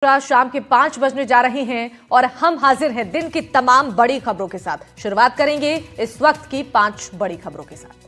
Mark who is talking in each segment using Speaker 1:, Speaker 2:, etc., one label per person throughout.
Speaker 1: शाम के 5 बजने जा रही हैं और हम हाजिर हैं दिन की तमाम बड़ी खबरों के साथ। शुरुआत करेंगे इस वक्त की 5 बड़ी खबरों के साथ।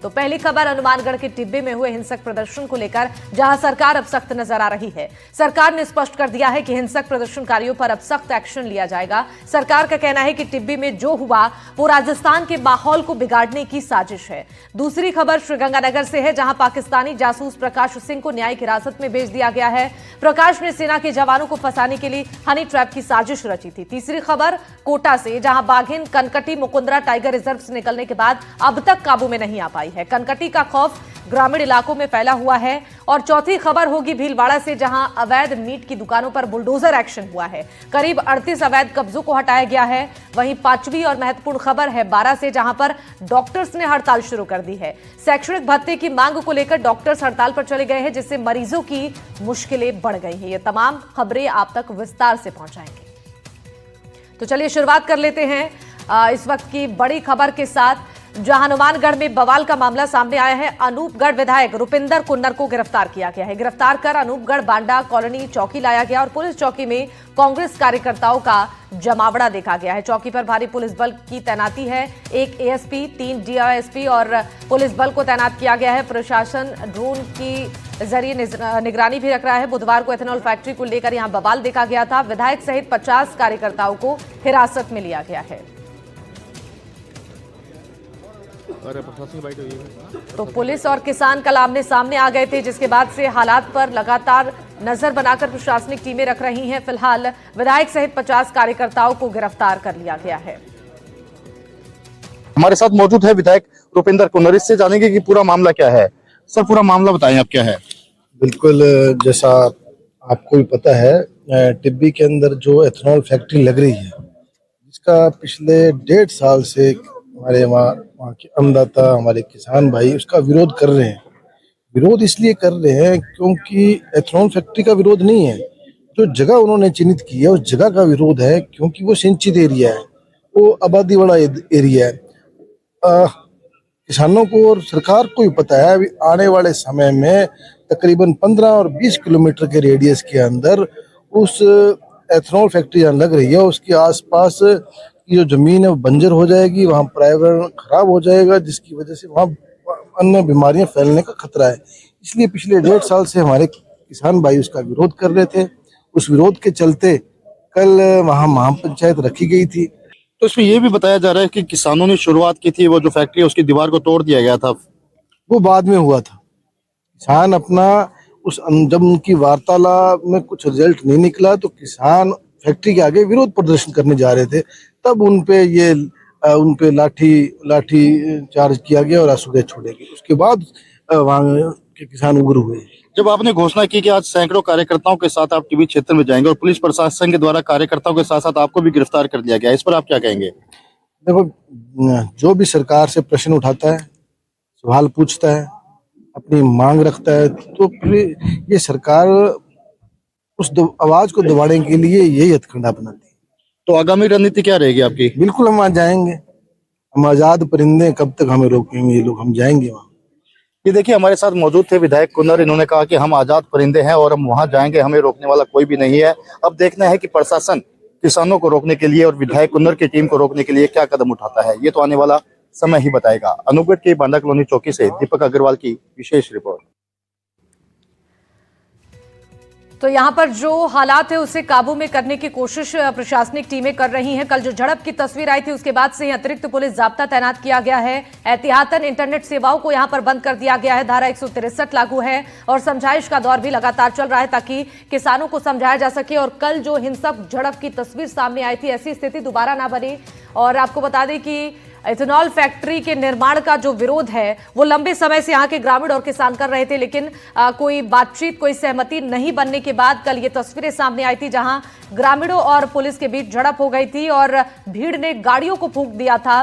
Speaker 1: तो पहली खबर हनुमानगढ़ के टिब्बे में हुए हिंसक प्रदर्शन को लेकर, जहां सरकार अब सख्त नजर आ रही है। सरकार ने स्पष्ट कर दिया है कि हिंसक प्रदर्शनकारियों पर अब सख्त एक्शन लिया जाएगा। सरकार का कहना है कि टिब्बे में जो हुआ वो राजस्थान के माहौल को बिगाड़ने की साजिश है। दूसरी खबर श्रीगंगानगर से है, जहां पाकिस्तानी जासूस प्रकाश सिंह को न्यायिक हिरासत में भेज दिया गया है। प्रकाश ने सेना के जवानों को फंसाने के लिए हनी ट्रैप की साजिश रची थी। तीसरी खबर कोटा से, जहां बाघिन कनकटी मुकुंदरा टाइगर रिजर्व से निकलने के बाद अब तक काबू में नहीं आ पाई है। कनकटी का खौफ ग्रामीण इलाकों में फैला हुआ है। और चौथी खबर होगी भीलवाड़ा से, जहां अवैध मीट की दुकानों पर बुलडोजर एक्शन हुआ है। करीब 38 अवैध कब्जों को हटाया गया है। वहीं पांचवी और महत्वपूर्ण खबर है बारा से, जहां पर डॉक्टर्स ने हड़ताल शुरू कर दी है। शैक्षणिक भत्ते की मांग को लेकर डॉक्टर्स हड़ताल पर चले गए हैं, जिससे मरीजों की मुश्किलें बढ़ गई हैं। ये तमाम खबरें आप तक विस्तार से पहुंचाएंगे। तो चलिए शुरुआत कर लेते हैं इस वक्त की बड़ी खबर के साथ, जहां हनुमानगढ़ में बवाल का मामला सामने आया है। अनूपगढ़ विधायक रुपिंदर कुन्नर को गिरफ्तार किया गया है। गिरफ्तार कर अनूपगढ़ बांडा कॉलोनी चौकी लाया गया और पुलिस चौकी में कांग्रेस कार्यकर्ताओं का जमावड़ा देखा गया है। चौकी पर भारी पुलिस बल की तैनाती है। एक एएसपी, 3 डीआईएसपी और पुलिस बल को तैनात किया गया है। प्रशासन ड्रोन की जरिए निगरानी भी रख रहा है। बुधवार को एथेनॉल फैक्ट्री को लेकर यहां बवाल देखा गया था। विधायक सहित 50 कार्यकर्ताओं को हिरासत में लिया गया है। तो पुलिस और किसान कल आमने सामने आ गए थे, जिसके बाद से हालात पर लगातार नजर बनाकर प्रशासनिक टीमें रख रही हैं। फिलहाल विधायक सहित 50 कार्यकर्ताओं को गिरफ्तार कर लिया गया है।
Speaker 2: हमारे साथ मौजूद है विधायक रुपिंदर कुन्नर। इससे जानेंगे कि पूरा मामला क्या है। सर, पूरा मामला बताएं आप, क्या है?
Speaker 3: बिल्कुल, जैसा आपको भी पता है, टिब्बी के अंदर जो एथेनॉल फैक्ट्री लग रही है, जिसका पिछले 1.5 साल से हमारे वहाँ के अन्नदाता, हमारे किसान भाई उसका विरोध कर रहे हैं। विरोध इसलिए कर रहे हैं क्योंकि एथेनॉल फैक्ट्री का विरोध नहीं है, जो जगह उन्होंने चिन्हित की है उस जगह का विरोध है, क्योंकि वो सिंचित एरिया है, वो आबादी वाला एरिया है। किसानों को और सरकार को भी पता है, अभी आने वाले समय में तकरीबन 15 और 20 किलोमीटर के रेडियस के अंदर उस एथेनॉल फैक्ट्री जहाँ लग रही है उसके आसपास की जो जमीन है वो बंजर हो जाएगी, वहाँ पर्यावरण खराब हो जाएगा, जिसकी वजह से वहाँ अन्य बीमारियां फैलने का खतरा है। इसलिए पिछले 1.5 साल से हमारे किसान भाई उसका विरोध कर रहे थे। उस विरोध के चलते कल वहाँ महापंचायत रखी गई थी।
Speaker 2: तो इसमें यह भी बताया जा रहा है कि किसानों ने शुरुआत की थी, वो जो फैक्ट्री है उसकी दीवार को तोड़ दिया गया था।
Speaker 3: वो बाद में हुआ था। किसान अपना जब उनकी वार्तालाप में कुछ रिजल्ट नहीं निकला तो किसान फैक्ट्री के आगे विरोध प्रदर्शन करने जा रहे थे, तब उनपे लाठी चार्ज किया गया और आंसू छोड़े गए। उसके बाद वहाँ के किसान उग्र हुए।
Speaker 2: जब आपने घोषणा की कि आज सैकड़ों कार्यकर्ताओं के साथ आप टिब्बी क्षेत्र में जाएंगे और पुलिस प्रशासन के द्वारा कार्यकर्ताओं के साथ साथ आपको भी गिरफ्तार कर लिया गया, इस पर आप क्या कहेंगे?
Speaker 3: देखो, जो भी सरकार से प्रश्न उठाता है, सवाल पूछता है, अपनी मांग रखता है, तो फिर ये सरकार उस आवाज को दबाने के लिए यही हथकंडा अपनाती है।
Speaker 2: तो आगामी रणनीति क्या रहेगी आपकी?
Speaker 3: बिल्कुल हम वहाँ जाएंगे। हम आजाद परिंदे, कब तक हमें रोकेंगे ये लोग? हम जाएंगे वहाँ।
Speaker 2: ये देखिए, हमारे साथ मौजूद थे विधायक कुन्नर। इन्होंने कहा कि हम आजाद परिंदे हैं और हम वहां जाएंगे, हमें रोकने वाला कोई भी नहीं है। अब देखना है कि प्रशासन किसानों को रोकने के लिए और विधायक कुन्नर की टीम को रोकने के लिए क्या कदम उठाता है, ये तो आने वाला समय ही बताएगा। अनूपगढ़ की बांडा कॉलोनी चौकी से दीपक अग्रवाल की विशेष रिपोर्ट।
Speaker 1: तो यहां पर जो हालात है उसे काबू में करने की कोशिश प्रशासनिक टीमें कर रही हैं। कल जो झड़प की तस्वीर आई थी उसके बाद से ही अतिरिक्त पुलिस जाब्ता तैनात किया गया है। एहतियातन इंटरनेट सेवाओं को यहां पर बंद कर दिया गया है। धारा 163 लागू है और समझाइश का दौर भी लगातार चल रहा है, ताकि किसानों को समझाया जा सके और कल जो हिंसक झड़प की तस्वीर सामने आई थी, ऐसी स्थिति दोबारा ना बने। और आपको बता दें कि एथेनॉल फैक्ट्री के निर्माण का जो विरोध है वो लंबे समय से यहाँ के ग्रामीण और किसान कर रहे थे, लेकिन कोई बातचीत, कोई सहमति नहीं बनने के बाद कल ये तस्वीरें सामने आई थी, जहां ग्रामीणों और पुलिस के बीच झड़प हो गई थी और भीड़ ने गाड़ियों को फूंक दिया था।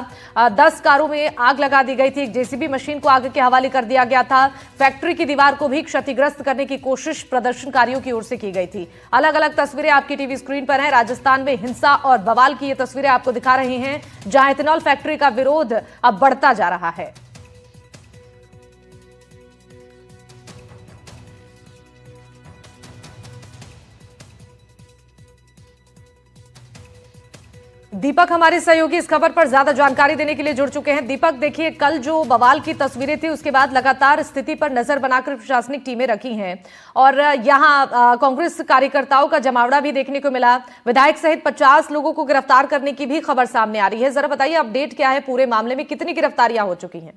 Speaker 1: 10 कारों में आग लगा दी गई थी। एक जेसीबी मशीन को आग के हवाले कर दिया गया था। फैक्ट्री की दीवार को भी क्षतिग्रस्त करने की कोशिश प्रदर्शनकारियों की ओर से की गई थी। अलग अलग तस्वीरें आपकी टीवी स्क्रीन पर हैं। राजस्थान में हिंसा और बवाल की ये तस्वीरें आपको दिखा रहे हैं, जहां एथेनॉल फैक्ट्री का विरोध अब बढ़ता जा रहा है। दीपक हमारे सहयोगी इस खबर पर ज्यादा जानकारी देने के लिए जुड़ चुके हैं। दीपक, देखिए कल जो बवाल की तस्वीरें थी उसके बाद लगातार स्थिति पर नजर बनाकर प्रशासनिक टीमें रखी हैं और यहां कांग्रेस कार्यकर्ताओं का जमावड़ा भी देखने को मिला। विधायक सहित 50 लोगों को गिरफ्तार करने की भी खबर सामने आ रही है। जरा बताइए अपडेट क्या है पूरे मामले में, कितनी गिरफ्तारियां हो चुकी हैं?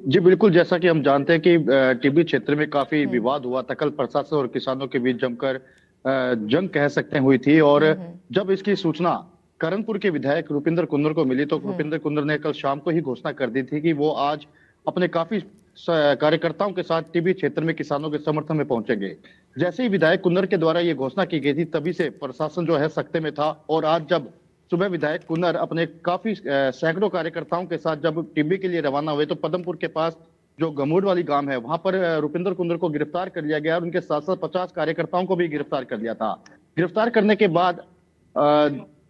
Speaker 2: जी बिल्कुल, जैसा कि हम जानते हैं कि टिब्बी क्षेत्र में काफी विवाद हुआ था। कल प्रशासन और किसानों के बीच जमकर जंग कह सकते हैं हुई थी और जब इसकी सूचना करणपुर के विधायक रुपिंदर कुंदर को मिली तो रुपिंदर कुंदर ने कल शाम को ही घोषणा कर दी थी कि वो आज अपने काफी कार्यकर्ताओं के साथ टिब्बी क्षेत्र में किसानों के समर्थन में पहुंचेंगे। जैसे ही विधायक कुंदर के द्वारा ये घोषणा की गई थी तभी से प्रशासन जो है सख्ते में था और आज जब सुबह विधायक कुंदर अपने काफी सैकड़ों कार्यकर्ताओं के साथ जब टिब्बी के लिए रवाना हुए तो पदमपुर के पास जो गमूड वाली गांव है वहां पर रुपिंदर कुंदर को गिरफ्तार कर लिया गया और उनके साथ साथ 50 कार्यकर्ताओं को भी गिरफ्तार कर लिया था। गिरफ्तार करने के बाद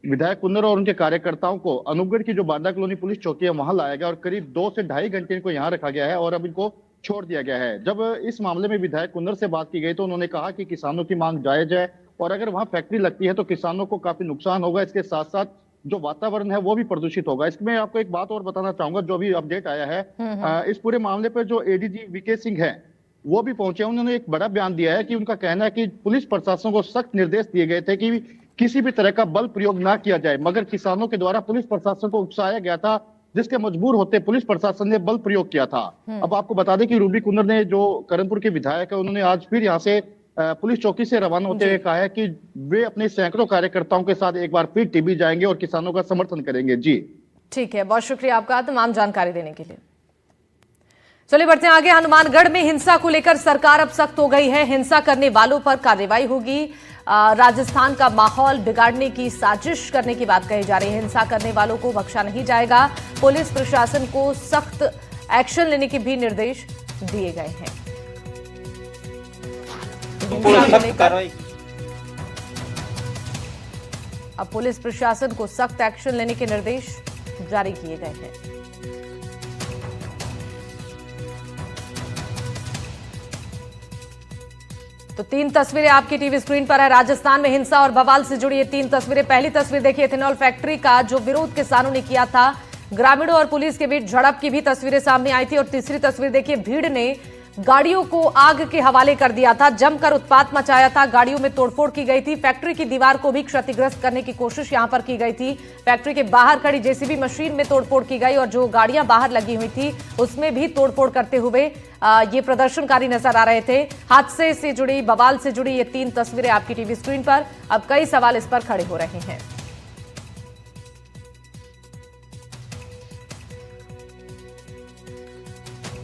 Speaker 2: विधायक कुंदर और उनके कार्यकर्ताओं को अनूपगढ़ की जो बांदा कॉलोनी पुलिस चौकी है वहां लाया गया और करीब 2 से ढाई घंटे इनको यहाँ रखा गया है और अब इनको छोड़ दिया गया है। जब इस मामले में विधायक कुंदर से बात की गई तो उन्होंने कहा कि किसानों की मांग जायज है और अगर वहां फैक्ट्री लगती है तो किसानों को काफी नुकसान होगा, इसके साथ साथ जो वातावरण है वो भी प्रदूषित होगा। इसमें आपको एक बात और बताना चाहूंगा, जो भी अपडेट आया है इस पूरे मामले पर जो एडीजी वीके सिंह है वो भी पहुंचे। उन्होंने एक बड़ा बयान दिया है कि उनका कहना है कि पुलिस प्रशासन को सख्त निर्देश दिए गए थे कि किसी भी तरह का बल प्रयोग ना किया जाए, मगर किसानों के द्वारा पुलिस प्रशासन को उकसाया गया था जिसके मजबूर होते पुलिस प्रशासन ने बल प्रयोग किया था। अब आपको बता दें कि रूबी कुंदर ने जो करणपुर के विधायक है उन्होंने आज फिर यहाँ से पुलिस चौकी से रवाना होते हुए कहा है कि वे अपने सैकड़ों कार्यकर्ताओं के साथ एक बार फिर टिब्बी जाएंगे और किसानों का समर्थन करेंगे। जी
Speaker 1: ठीक है, बहुत शुक्रिया आपका तमाम जानकारी देने के लिए। चलिए बढ़ते हैं आगे। हनुमानगढ़ में हिंसा को लेकर सरकार अब सख्त हो गई है। हिंसा करने वालों पर कार्रवाई होगी। राजस्थान का माहौल बिगाड़ने की साजिश करने की बात कही जा रही है। हिंसा करने वालों को बख्शा नहीं जाएगा। पुलिस प्रशासन को सख्त एक्शन लेने के भी निर्देश दिए गए हैं। अब पुलिस प्रशासन को सख्त एक्शन लेने के निर्देश जारी किए गए हैं। तो 3 तस्वीरें आपकी टीवी स्क्रीन पर है। राजस्थान में हिंसा और बवाल से जुड़ी ये 3 तस्वीरें। पहली तस्वीर देखिए, इथेनॉल फैक्ट्री का जो विरोध किसानों ने किया था, ग्रामीणों और पुलिस के बीच झड़प की भी तस्वीरें सामने आई थी। और तीसरी तस्वीर देखिए, भीड़ ने गाड़ियों को आग के हवाले कर दिया था, जमकर उत्पात मचाया था। गाड़ियों में तोड़फोड़ की गई थी। फैक्ट्री की दीवार को भी क्षतिग्रस्त करने की कोशिश यहां पर की गई थी। फैक्ट्री के बाहर खड़ी जेसीबी मशीन में तोड़फोड़ की गई और जो गाड़ियां बाहर लगी हुई थी उसमें भी तोड़फोड़ करते हुए ये प्रदर्शनकारी नजर आ रहे थे। हादसे से जुड़ी, बवाल से जुड़ी ये 3 तस्वीरें आपकी टीवी स्क्रीन पर। अब कई सवाल इस पर खड़े हो रहे हैं।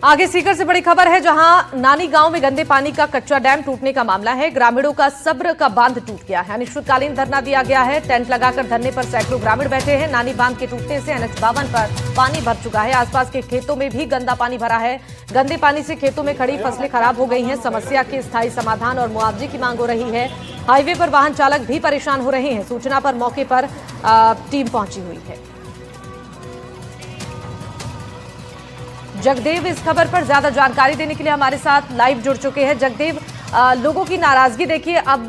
Speaker 1: आगे सीकर से बड़ी खबर है, जहां नानी गांव में गंदे पानी का कच्चा डैम टूटने का मामला है। ग्रामीणों का सब्र का बांध टूट गया है। अनिश्चितकालीन धरना दिया गया है। टेंट लगाकर धरने पर सैकड़ों ग्रामीण बैठे हैं। नानी बांध के टूटने से NH 52 पर पानी भर चुका है। आसपास के खेतों में भी गंदा पानी भरा है। गंदे पानी से खेतों में खड़ी फसलें खराब हो गई हैं। समस्या के स्थायी समाधान और मुआवजे की मांग हो रही है। हाईवे पर वाहन चालक भी परेशान हो रहे हैं। सूचना पर मौके पर टीम पहुंची हुई है। जगदेव इस खबर पर ज्यादा जानकारी देने के लिए हमारे साथ लाइव जुड़ चुके हैं। जगदेव, लोगों की नाराजगी देखिए अब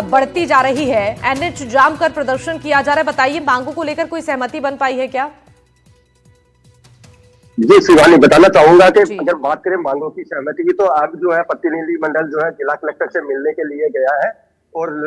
Speaker 1: बढ़ती जा रही है। NH जाम कर प्रदर्शन किया जा रहा है। बताइए, मांगों को लेकर कोई सहमति बन पाई है क्या?
Speaker 4: जी शिवानी, बताना चाहूंगा कि अगर बात करें मांगों की सहमति की, तो अब जो है प्रतिनिधि मंडल जो है जिला कलेक्टर से मिलने के लिए गया है और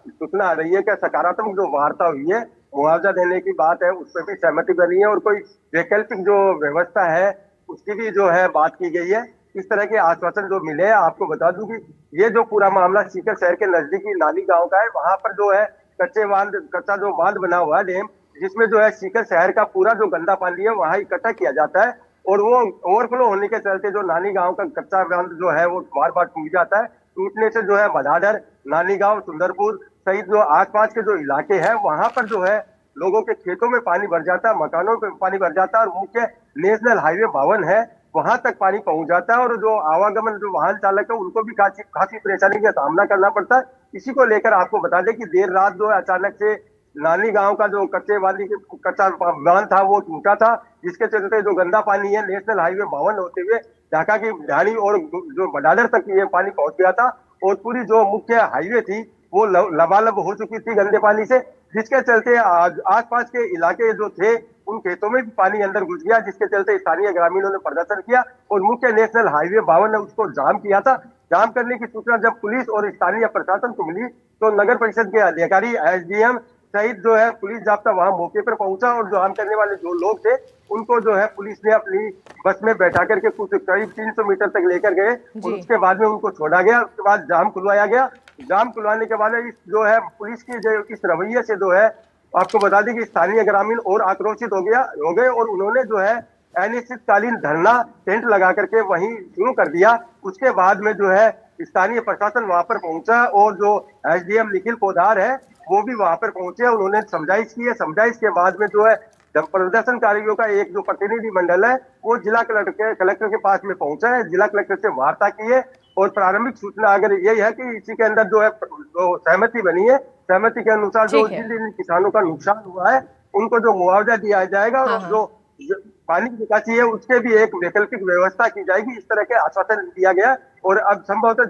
Speaker 4: सूचना आ रही है कि सकारात्मक जो वार्ता हुई है, मुआवजा देने की बात है, उस पर भी सहमति बनी है और कोई वैकल्पिक जो व्यवस्था है उसकी भी जो है बात की गई है। इस तरह के आश्वासन जो मिले हैं। आपको बता दूं कि ये जो पूरा मामला सीकर शहर के नजदीकी नाली गांव का है, वहां पर जो है कच्चा जो बांध बना हुआ है डैम, जिसमें जो है सीकर शहर का पूरा जो गंदा पानी है वहां इकट्ठा किया जाता है और वो ओवरफ्लो होने के चलते जो नानी गांव का कच्चा बांध जो है वो बार बार टूट जाता है। टूटने से जो है बदाडर, नानी गांव, सुंदरपुर सहित जो आसपास के जो इलाके हैं वहां पर जो है लोगों के खेतों में पानी भर जाता है, मकानों में पानी भर जाता है और मुख्य नेशनल हाईवे 52 है वहां तक पानी पहुंच जाता है और जो आवागमन जो वाहन चालक है उनको भी काफी परेशानी का सामना करना पड़ता है। इसी को लेकर आपको बता दें कि देर रात जो अचानक से नानी गांव का जो कच्चा बांध था वो टूटा था, जिसके चलते जो गंदा पानी है नेशनल हाईवे 52 होते हुए ढाका की ढाणी और जो बडाडर तक ये पानी पहुंच गया था और पूरी जो मुख्य हाईवे थी वो लबालब हो चुकी थी गंदे पानी से, जिसके चलते आसपास के इलाके जो थे उन खेतों में भी पानी अंदर घुस गया, जिसके चलते स्थानीय ग्रामीणों ने प्रदर्शन किया और मुख्य नेशनल हाईवे 52 ने उसको जाम किया था। जाम करने की सूचना जब पुलिस और स्थानीय प्रशासन को मिली तो नगर परिषद के अधिकारी, एसडीएम सहित जो है पुलिस जाब्ता वहां मौके पर पहुंचा और जाम करने वाले जो लोग थे उनको जो है पुलिस ने अपनी बस में बैठा करके कुछ करीब 300 मीटर तक लेकर गए और उसके बाद में उनको छोड़ा गया। उसके बाद जाम खुलवाया गया। जाम खुलवाने के बाद इस जो है पुलिस की जो इस रवैये से जो है आपको बता दें कि स्थानीय ग्रामीण और आक्रोशित हो गए और उन्होंने जो है अनिश्चितकालीन धरना टेंट लगा करके वहीं शुरू कर दिया। उसके बाद में जो है स्थानीय प्रशासन वहां पर पहुंचा और जो एसडीएम निखिल पोदार है वो भी वहां पर पहुंचे। उन्होंने समझाइश की है। समझाइश के बाद में जो है जब प्रदर्शनकारियों का एक जो प्रतिनिधि मंडल है वो जिला कलेक्टर के पास में पहुंचा है, जिला कलेक्टर से वार्ता की है और प्रारंभिक सूचना अगर यही है कि इसी के अंदर जो है जो सहमति बनी है, सहमति के अनुसार जो जिन किसानों का नुकसान हुआ है उनको जो मुआवजा दिया जाएगा और जो पानी की निकासी है उसके भी एक वैकल्पिक व्यवस्था की जाएगी, इस तरह के आश्वासन दिया गया और अब संभवतः